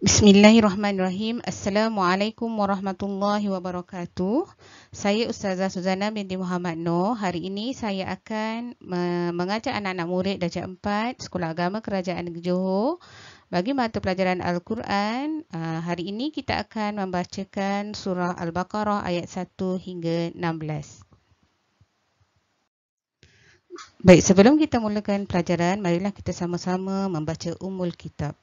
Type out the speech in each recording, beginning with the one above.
Bismillahirrahmanirrahim. Assalamualaikum warahmatullahi wabarakatuh. Saya Ustazah Suzana binti Muhammad Noor. Hari ini saya akan mengajak anak-anak murid darjah 4 Sekolah Agama Kerajaan Negeri Johor bagi mata pelajaran Al-Quran. Hari ini kita akan membacakan surah Al-Baqarah ayat 1 hingga 16. Baik, sebelum kita mulakan pelajaran, marilah kita sama-sama membaca Ummul Kitab.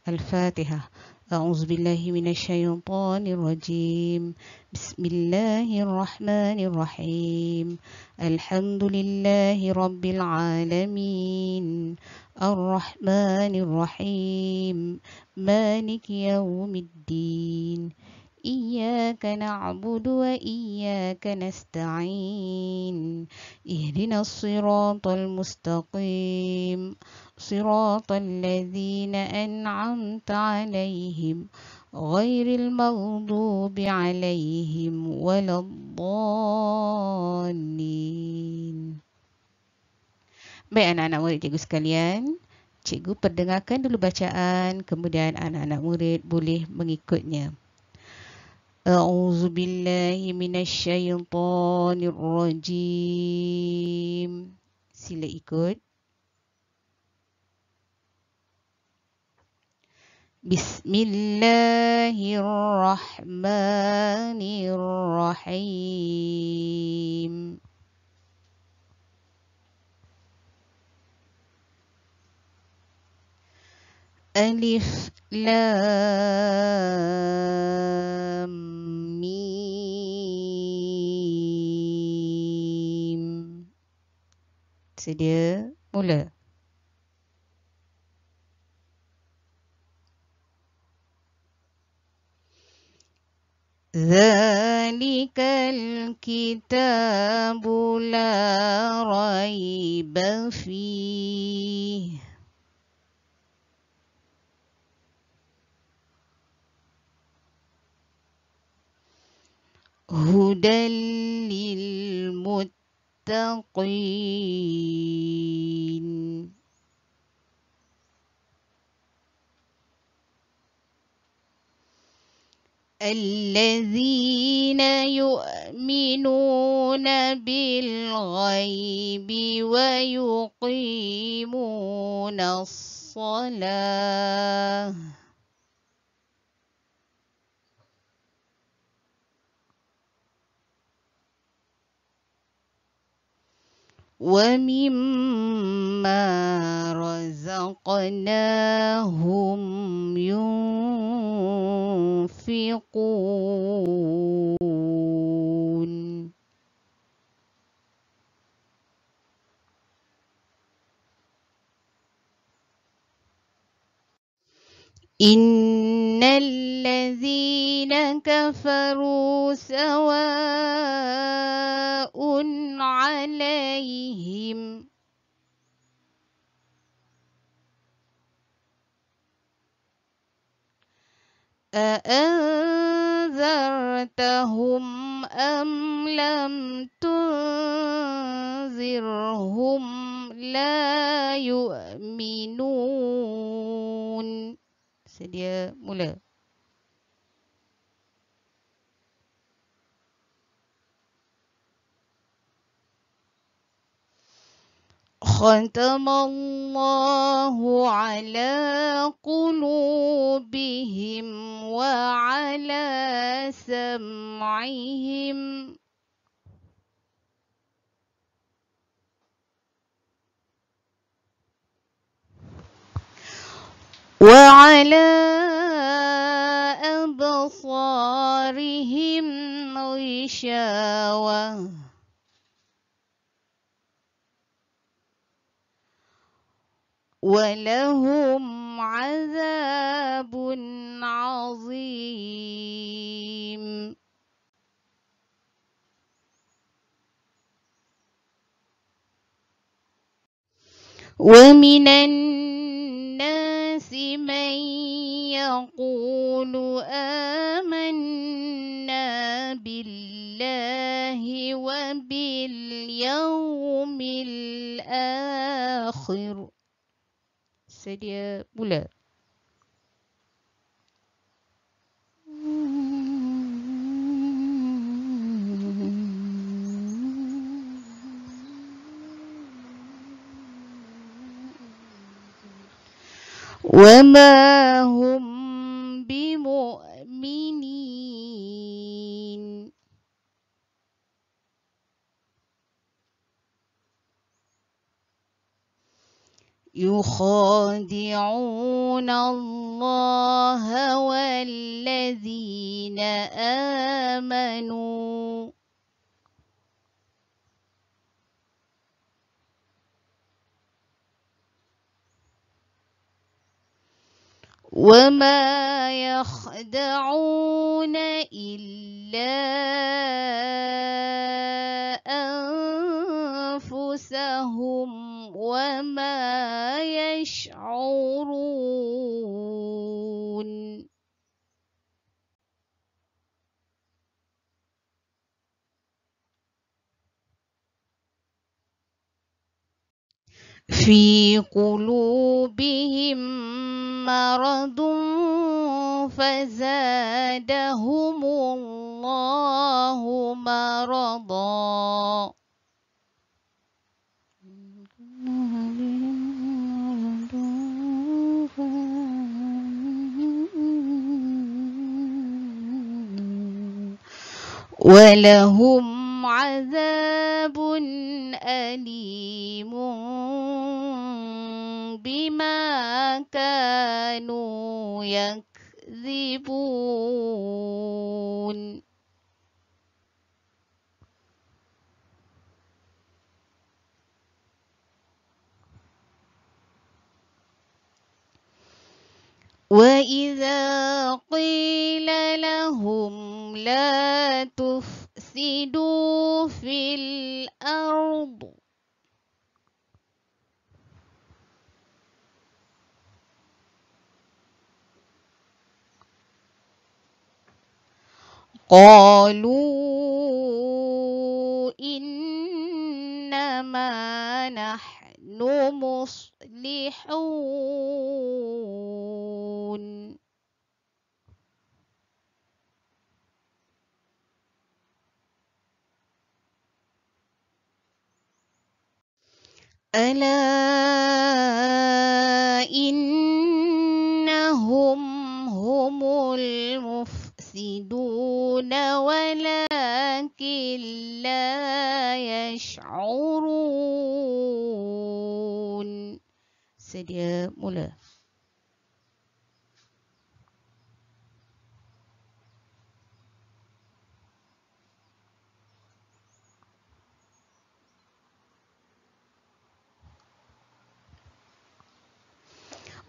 Al-Fatihah. A'udzu billahi minasyaitonir rajim. Bismillahirrahmanirrahim. Alhamdulillahi rabbil alamin. Ar-Rahmanir Rahim. Maliki yaumiddin. إياك نعبد وإياك نستعين اهدنا الصراط المستقيم صراط الذين أنعمت عليهم غير المغضوب عليهم ولا الضالين. Baik anak-anak murid cikgu sekalian, cikgu perdengarkan dulu bacaan, kemudian anak-anak murid boleh mengikutnya. أعوذ بالله من الشيطان الرجيم. Sila ikut. Bismillahirrahmanirrahim. Alif Lam Mim. Sedia, mula. Zalikal kitabu la raiba fihi hudan lil muttaqin. الذين يؤمنون بالغيب ويقيمون الصلاة ومما رزقناهم ينفقون. إن الذين كفروا سواء عليهم أأنذرتهم أم لم تنذرهم لا يؤمنون. Sedia, mula. ختم الله على قلوبهم وعلى سمعهم وعلى أبصارهم غشاوة ولهم عذاب عظيم. ومن الناس من يقول آمنا بالله وباليوم الآخر. Sedia, mula. وما هم بمؤمنين يخادعون الله والذين آمنوا وما يخدعون إلا أنفسهم وما يشعرون في قلوبهم مرض فزادهم الله مرضا ولهم عذاب أليم بما كانوا يكذبون وإذا قيل لهم لا تفسدوا في الأرض قالوا إنما نحن مصلحون ألا إنهم هم المفسدون ولكن لا يشعرون. Sedia mula.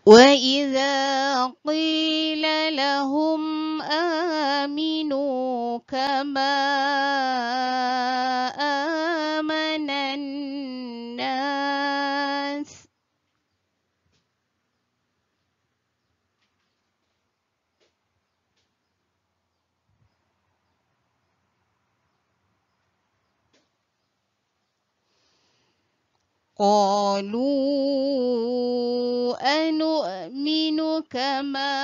وَإِذَا قِيلَ لَهُمْ آمِنُوا كَمَا آمَنَ النَّاسُ قالوا أنؤمن كما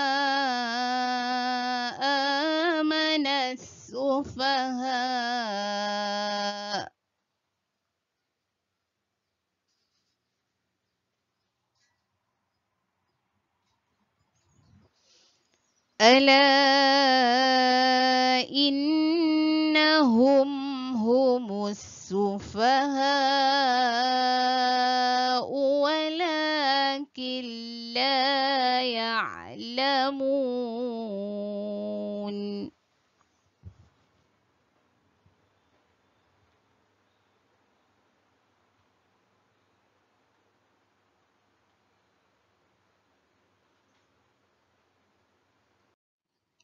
آمن السفهاء ألا إنهم هم السفهاء ولكن لا يعلمون.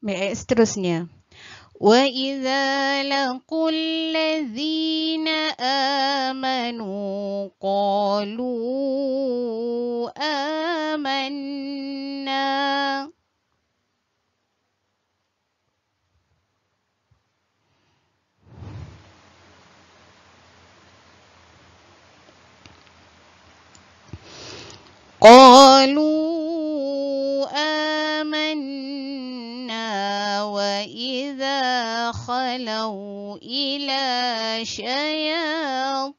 Ayat seterusnya. وَإِذَا لَقُوا الَّذِينَ آمَنُوا قَالُوا آمَنَّا وَإِذَا خَلَوْا إِلَى شَيَاطِينِهِمْ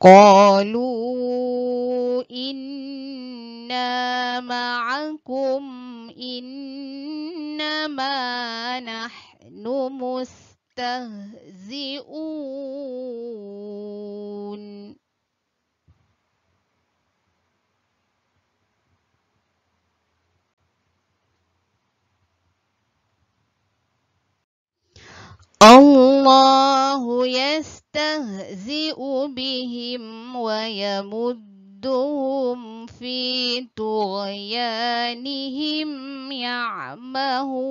قالوا إنا معكم إنما نحن مستهزئون. الله يستهزئ بهم ويمدهم في طغيانهم يعمهون.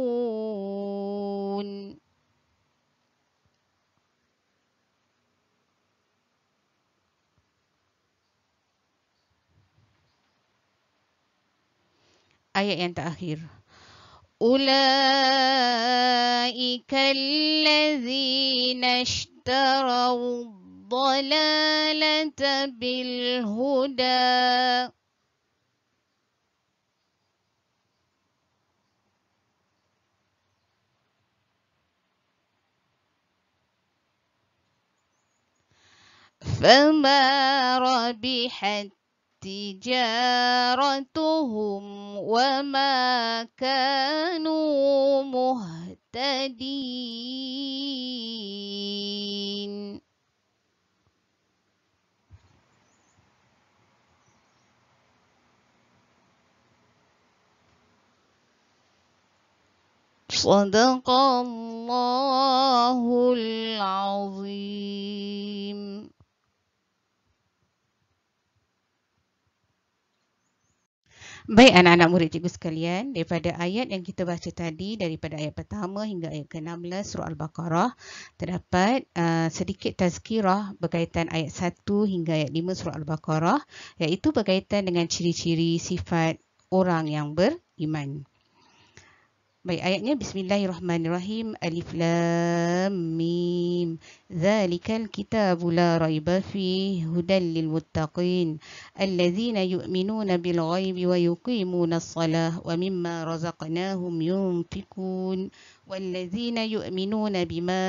Ayat yang terakhir. أولئك الذين اشتروا الضلالة بالهدى فما ربحت تجارتهم وما كانوا مهتدين. صدق الله العظيم. Baik anak-anak murid cikgu sekalian, daripada ayat yang kita baca tadi, daripada ayat pertama hingga ayat ke-16 surah Al-Baqarah, terdapat sedikit tazkirah berkaitan ayat 1 hingga ayat 5 surah Al-Baqarah, iaitu berkaitan dengan ciri-ciri sifat orang yang beriman. Baik, ayatnya Bismillahirrahmanirrahim. Alif Lam Mim. Dzalikal kitabu la raiba fihi hudan lil muttaqin alladzina yu'minuna bil ghaibi wa yuqimuna as-salah wa mimma razaqnahum yunfikun والذين يؤمنون بما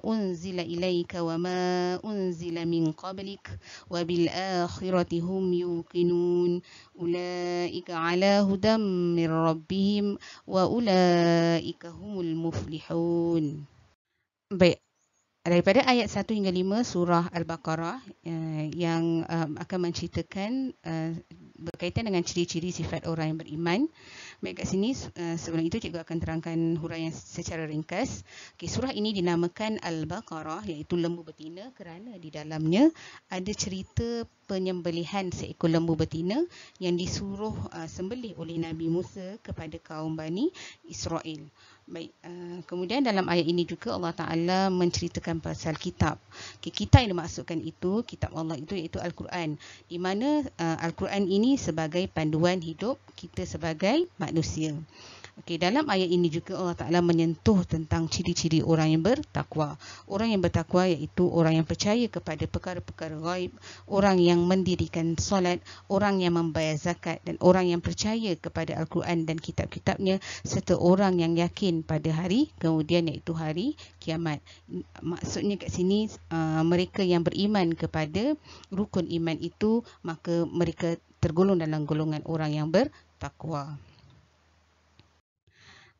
أنزل إليك وما أنزل من قبلك وبالآخرة هم يوقنون أولئك على هدى من ربهم وأولئك هم المفلحون. Baik, daripada ayat 1 hingga 5 surah Al-Baqarah yang akan menceritakan berkaitan dengan ciri-ciri sifat orang yang beriman. Baik, kat sini sebelum itu cikgu akan terangkan huraian secara ringkas. Surah ini dinamakan Al-Baqarah, iaitu lembu betina, kerana di dalamnya ada cerita penyembelihan seekor lembu betina yang disuruh sembelih oleh Nabi Musa kepada kaum Bani Israel. Baik, kemudian dalam ayat ini juga Allah Ta'ala menceritakan pasal kitab. Kitab yang dimaksudkan itu, kitab Allah itu iaitu Al-Quran, di mana Al-Quran ini sebagai panduan hidup kita sebagai manusia. Dalam ayat ini juga Allah Ta'ala menyentuh tentang ciri-ciri orang yang bertakwa. Orang yang bertakwa iaitu orang yang percaya kepada perkara-perkara ghaib, orang yang mendirikan solat, orang yang membayar zakat, dan orang yang percaya kepada Al-Quran dan kitab-kitabnya, serta orang yang yakin pada hari kemudian iaitu hari kiamat. Maksudnya kat sini mereka yang beriman kepada rukun iman itu, maka mereka tergolong dalam golongan orang yang bertakwa.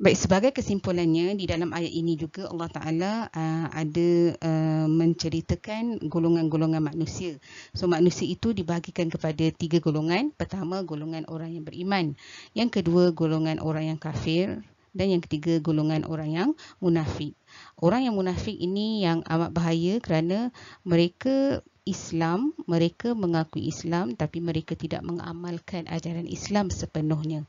Baik, sebagai kesimpulannya, di dalam ayat ini juga Allah Ta'ala ada menceritakan golongan-golongan manusia. So, manusia itu dibahagikan kepada 3 golongan. Pertama, golongan orang yang beriman. Yang kedua, golongan orang yang kafir. Dan yang ketiga, golongan orang yang munafik. Orang yang munafik ini yang amat bahaya kerana mereka Islam, mereka mengakui Islam tapi mereka tidak mengamalkan ajaran Islam sepenuhnya.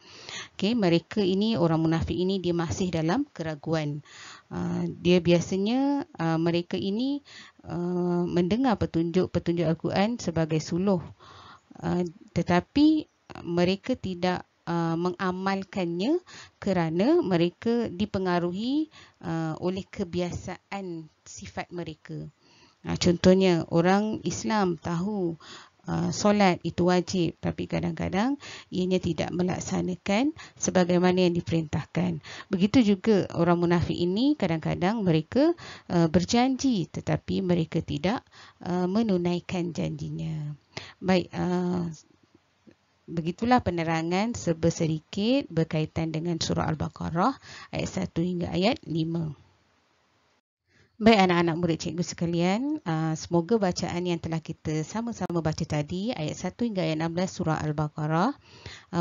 Mereka ini, orang munafik ini, dia masih dalam keraguan. Dia biasanya, mereka ini mendengar petunjuk Al-Quran sebagai suluh. Tetapi mereka tidak mengamalkannya kerana mereka dipengaruhi oleh kebiasaan sifat mereka. Contohnya, orang Islam tahu solat itu wajib, tapi kadang-kadang ianya tidak melaksanakan sebagaimana yang diperintahkan. Begitu juga orang munafik ini, kadang-kadang mereka berjanji tetapi mereka tidak menunaikan janjinya. Baik, begitulah penerangan serba sedikit berkaitan dengan surah Al-Baqarah ayat 1 hingga ayat 5. Baik anak-anak murid cikgu sekalian, semoga bacaan yang telah kita sama-sama baca tadi, ayat 1 hingga ayat 16 surah Al-Baqarah,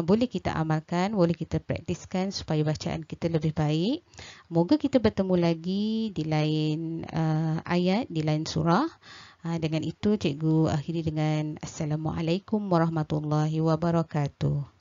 boleh kita amalkan, boleh kita praktiskan supaya bacaan kita lebih baik. Moga kita bertemu lagi di lain ayat, di lain surah. Dengan itu, cikgu akhiri dengan Assalamualaikum warahmatullahi wabarakatuh.